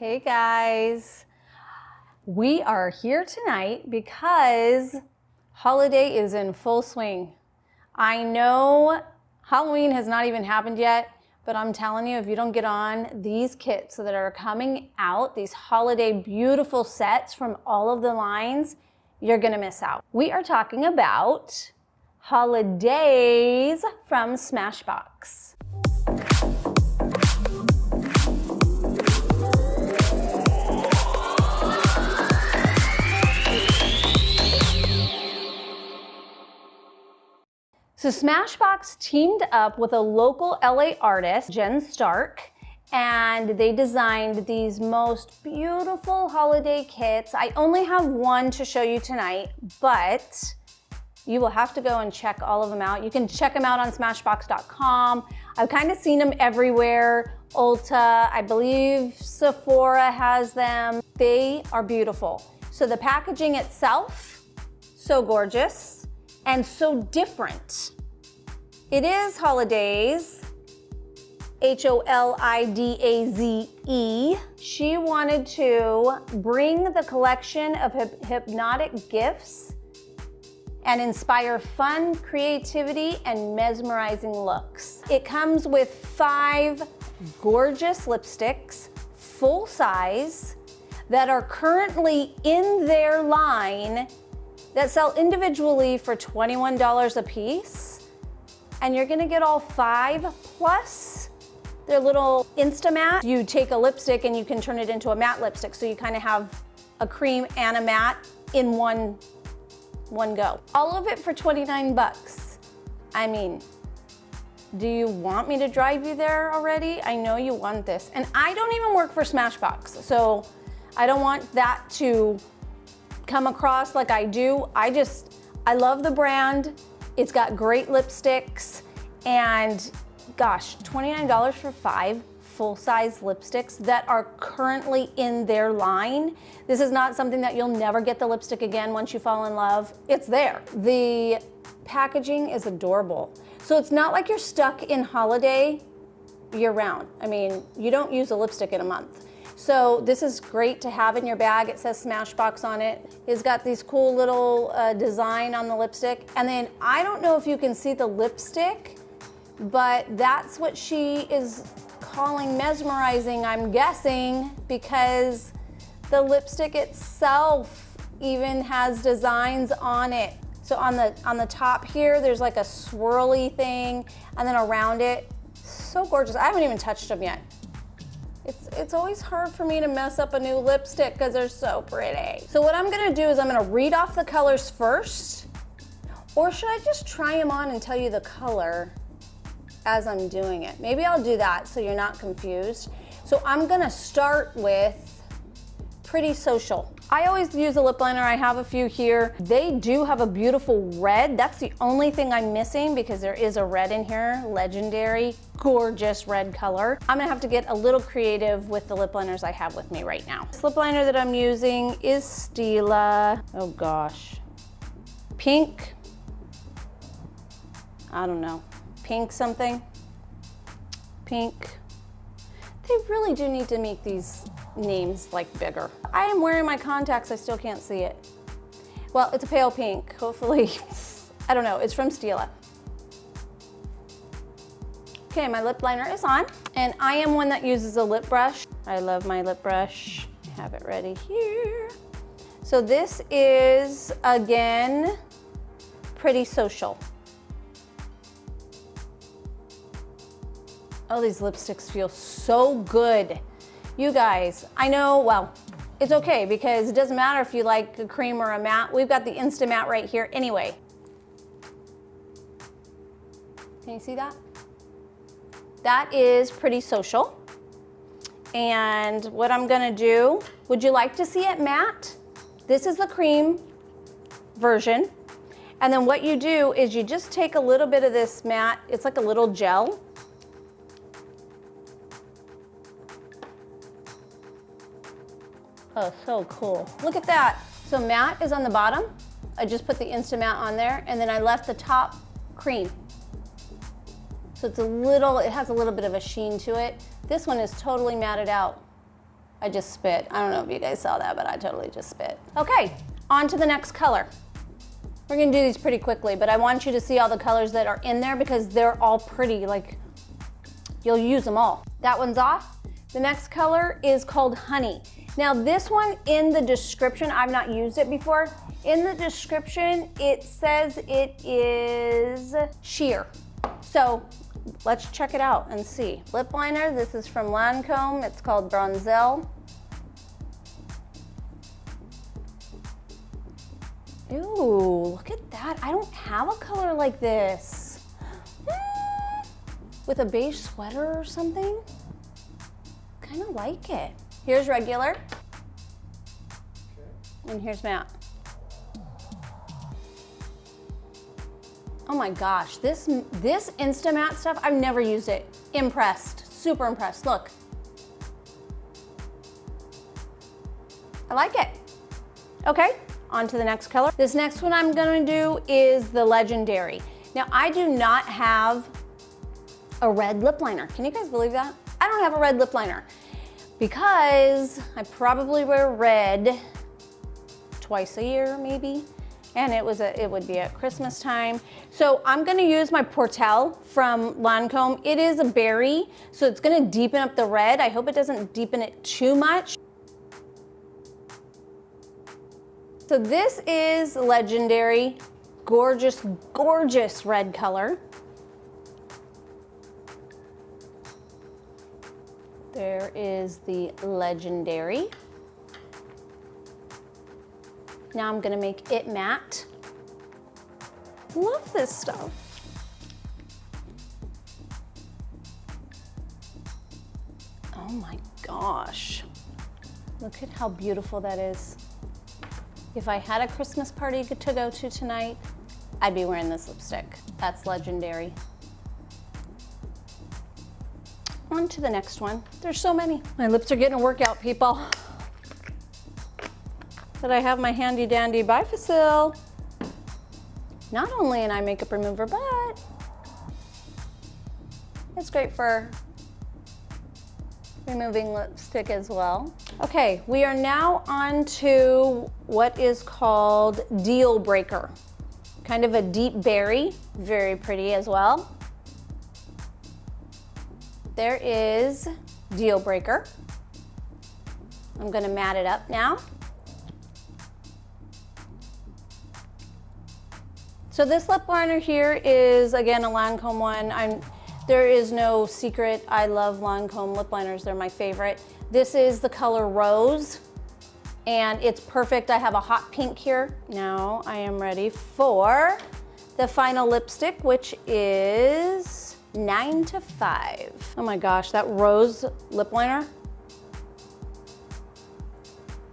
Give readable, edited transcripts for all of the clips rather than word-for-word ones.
Hey guys, we are here tonight because holiday is in full swing. I know Halloween has not even happened yet, but I'm telling you, if you don't get on these kits that are coming out, these holiday beautiful sets from all of the lines, you're gonna miss out. We are talking about Holidaze from Smashbox. So Smashbox teamed up with a local LA artist, Jen Stark, and they designed these most beautiful holiday kits. I only have one to show you tonight, but you will have to go and check all of them out. You can check them out on smashbox.com. I've kind of seen them everywhere. Ulta, I believe Sephora has them. They are beautiful. So the packaging itself, so gorgeous. And so different. It is Holidaze, Holidaze. She wanted to bring the collection of hypnotic gifts and inspire fun, creativity, and mesmerizing looks. It comes with 5 gorgeous lipsticks, full size, that are currently in their line that sell individually for $21 a piece. And you're gonna get all 5 plus their little Insta Matte. You take a lipstick and you can turn it into a matte lipstick. So you kind of have a cream and a matte in one go. All of it for 29 bucks. I mean, do you want me to drive you there already? I know you want this. And I don't even work for Smashbox. So I don't want that to come across like I do. I love the brand. It's got great lipsticks, and gosh, $29 for 5 full-size lipsticks that are currently in their line. This is not something that you'll never get the lipstick again once you fall in love. It's there. The packaging is adorable. So it's not like you're stuck in holiday year-round. I mean, you don't use a lipstick in a month. So this is great to have in your bag. It says Smashbox on it. It's got these cool little design on the lipstick. And then I don't know if you can see the lipstick, but that's what she is calling mesmerizing, I'm guessing, because the lipstick itself even has designs on it. So on the top here, there's like a swirly thing, and then around it, so gorgeous. I haven't even touched them yet. It's always hard for me to mess up a new lipstick because they're so pretty. So what I'm gonna do is I'm gonna read off the colors first, or should I just try them on and tell you the color as I'm doing it? Maybe I'll do that so you're not confused. So I'm gonna start with Pretty Social. I always use a lip liner. I have a few here. They do have a beautiful red. That's the only thing I'm missing because there is a red in here. Legendary, gorgeous red color. I'm gonna have to get a little creative with the lip liners I have with me right now. This lip liner that I'm using is Stila. Oh gosh. Pink. I don't know. Pink something. Pink. They really do need to make these names like bigger. I am wearing my contacts, I still can't see it. Well, it's a pale pink, hopefully. I don't know, it's from Stila. Okay, my lip liner is on, and I am one that uses a lip brush. I love my lip brush. I have it ready here. So this is, again, Pretty Social. Oh, these lipsticks feel so good. You guys, I know, well, it's okay because it doesn't matter if you like a cream or a matte. We've got the Insta Matte right here anyway. Can you see that? That is Pretty Social. And what I'm gonna do, would you like to see it matte? This is the cream version. And then what you do is you just take a little bit of this matte, it's like a little gel. Oh, so cool. Look at that. So matte is on the bottom. I just put the Insta Matte on there, and then I left the top cream. So it's it has a little bit of a sheen to it. This one is totally matted out. I just spit. I don't know if you guys saw that, but I totally just spit. Okay, on to the next color. We're gonna do these pretty quickly, but I want you to see all the colors that are in there because they're all pretty, like you'll use them all. That one's off. The next color is called Honey. Now this one in the description, I've not used it before. In the description, it says it is sheer. So let's check it out and see. Lip liner, this is from Lancome. It's called Bronzel. Ooh, look at that. I don't have a color like this. With a beige sweater or something. Kind of like it. Here's regular. And here's matte. Oh my gosh, this Insta Matte stuff, I've never used it. Impressed, super impressed, look. I like it. Okay, on to the next color. This next one I'm gonna do is the Legendary. Now I do not have a red lip liner. Can you guys believe that? I don't have a red lip liner because I probably wear red twice a year maybe. And it would be at Christmas time. So I'm gonna use my Portel from Lancome. It is a berry, so it's gonna deepen up the red. I hope it doesn't deepen it too much. So this is Legendary. Gorgeous, gorgeous red color. There is the Legendary. Now I'm gonna make it matte. Love this stuff. Oh my gosh. Look at how beautiful that is. If I had a Christmas party to go to tonight, I'd be wearing this lipstick. That's Legendary. On to the next one. There's so many. My lips are getting a workout, people. But I have my handy dandy Bifacil. Not only an eye makeup remover, but it's great for removing lipstick as well. Okay, we are now on to what is called Deal Breaker. Kind of a deep berry, very pretty as well. There is Deal Breaker. I'm gonna matte it up now. So this lip liner here is, again, a Lancome one. There is no secret. I love Lancome lip liners. They're my favorite. This is the color Rose, and it's perfect. I have a hot pink here. Now I am ready for the final lipstick, which is 9 to 5. Oh my gosh, that Rose lip liner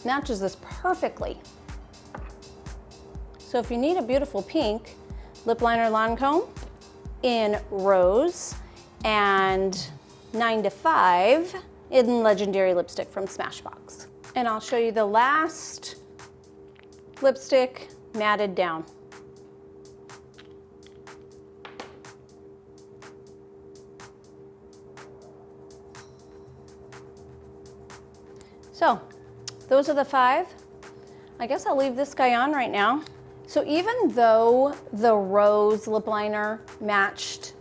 matches this perfectly. So if you need a beautiful pink, lip liner Lancome in Rose and 9 to 5 in Legendary lipstick from Smashbox. And I'll show you the last lipstick matted down. So those are the 5. I guess I'll leave this guy on right now. So even though the Rose lip liner matched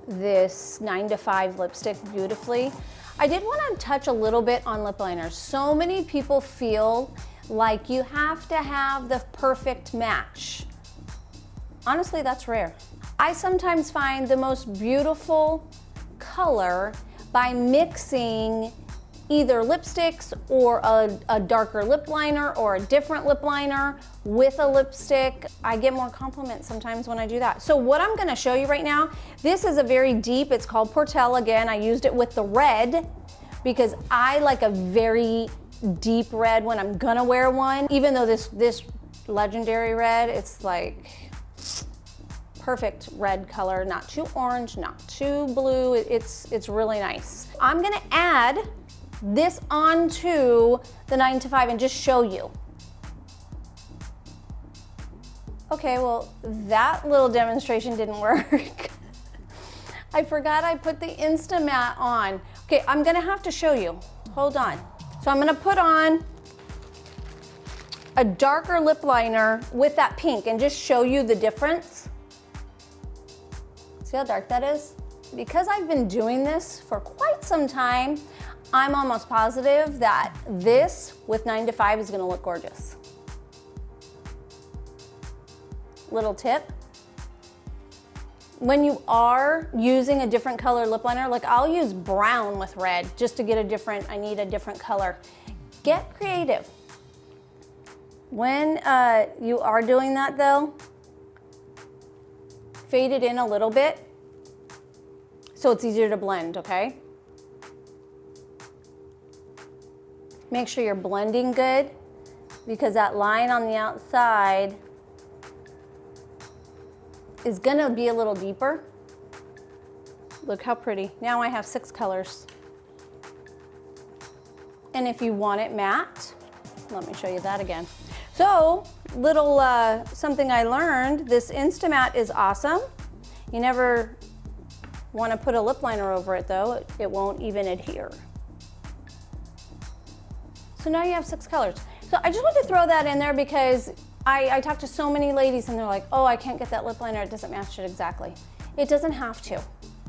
this 9 to 5 lipstick beautifully, I did want to touch a little bit on lip liners. So many people feel like you have to have the perfect match. Honestly, that's rare. I sometimes find the most beautiful color by mixing either lipsticks or a darker lip liner or a different lip liner with a lipstick. I get more compliments sometimes when I do that. So what I'm gonna show you right now, this is a very deep, it's called Portel again. I used it with the red because I like a very deep red when I'm gonna wear one. Even though this Legendary red, it's like perfect red color, not too orange, not too blue. It's really nice. I'm gonna add this onto the 9 to 5 and just show you. Okay, well, that little demonstration didn't work. I forgot I put the Insta Matte on. Okay, I'm gonna have to show you. Hold on. So I'm gonna put on a darker lip liner with that pink and just show you the difference. See how dark that is? Because I've been doing this for quite some time, I'm almost positive that this with 9 to 5 is gonna look gorgeous. Little tip. When you are using a different color lip liner, like I'll use brown with red just to get a different, I need a different color. Get creative. When you are doing that though, fade it in a little bit so it's easier to blend, okay? Make sure you're blending good because that line on the outside is gonna be a little deeper. Look how pretty. Now I have 6 colors. And if you want it matte, let me show you that again. So, little something I learned, this Insta Matte is awesome. You never wanna put a lip liner over it though, it won't even adhere. So now you have 6 colors. So I just wanted to throw that in there because I talk to so many ladies and they're like, oh, I can't get that lip liner, it doesn't match it exactly. It doesn't have to.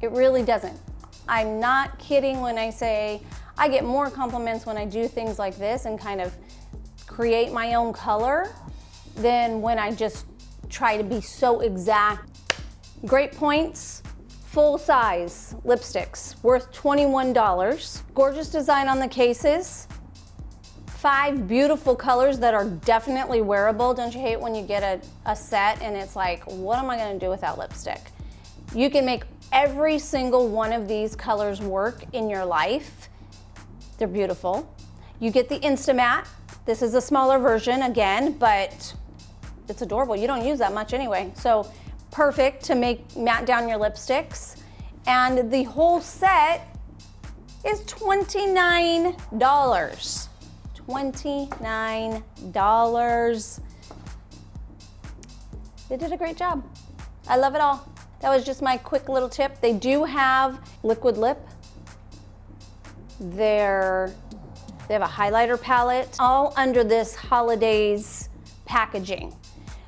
It really doesn't. I'm not kidding when I say I get more compliments when I do things like this and kind of create my own color than when I just try to be so exact. Great points, full size lipsticks, worth $21. Gorgeous design on the cases. 5 beautiful colors that are definitely wearable. Don't you hate when you get a set and it's like, what am I gonna do with that lipstick? You can make every single one of these colors work in your life. They're beautiful. You get the Insta Matte. This is a smaller version again, but it's adorable. You don't use that much anyway. So perfect to make matte down your lipsticks. And the whole set is $29. $29. They did a great job. I love it all. That was just my quick little tip. They do have liquid lip. They have a highlighter palette, all under this Holidaze packaging.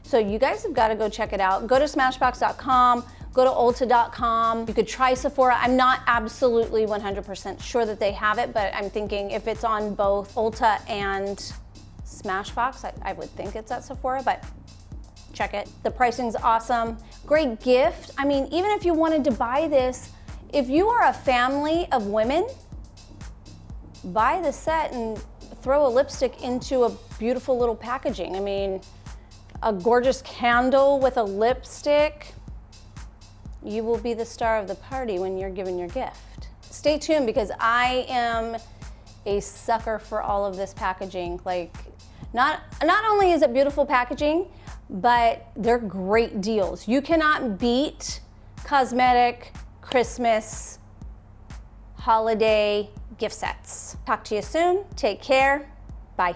So you guys have got to go check it out. Go to smashbox.com. Go to Ulta.com. You could try Sephora. I'm not absolutely 100% sure that they have it, but I'm thinking if it's on both Ulta and Smashbox, I would think it's at Sephora, but check it. The pricing's awesome. Great gift. I mean, even if you wanted to buy this, if you are a family of women, buy the set and throw a lipstick into a beautiful little packaging. I mean, a gorgeous candle with a lipstick. You will be the star of the party when you're given your gift. Stay tuned because I am a sucker for all of this packaging. Like, not only is it beautiful packaging, but they're great deals. You cannot beat cosmetic, Christmas, holiday gift sets. Talk to you soon. Take care. Bye.